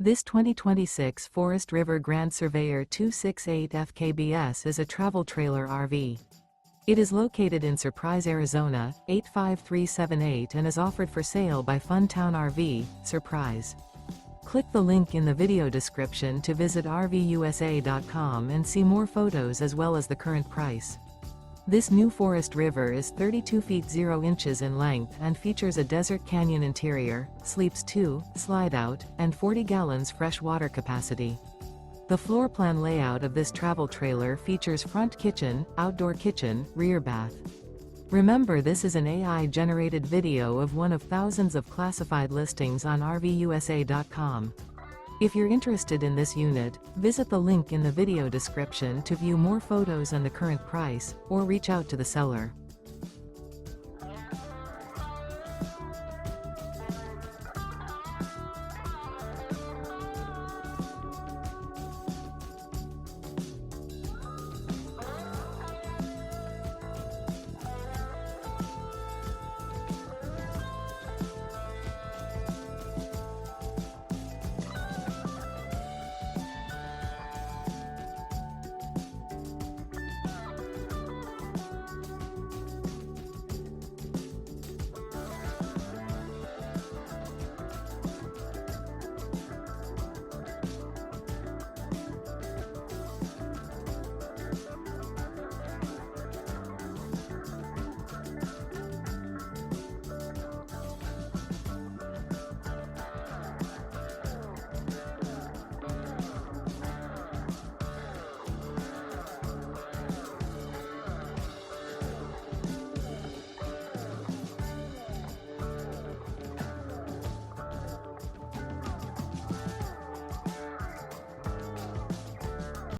This 2026 Forest River Grand Surveyor 268 FKBS is a travel trailer RV. It is located in Surprise, Arizona, 85378 and is offered for sale by Funtown RV, Surprise. Click the link in the video description to visit RVUSA.com and see more photos as well as the current price. This new Forest River is 32 feet 0 inches in length and features a desert canyon interior, sleeps 2, slide-out, and 40 gallons fresh water capacity. The floor plan layout of this travel trailer features front kitchen, outdoor kitchen, rear bath. Remember, this is an AI-generated video of one of thousands of classified listings on RVUSA.com. If you're interested in this unit, visit the link in the video description to view more photos and the current price, or reach out to the seller.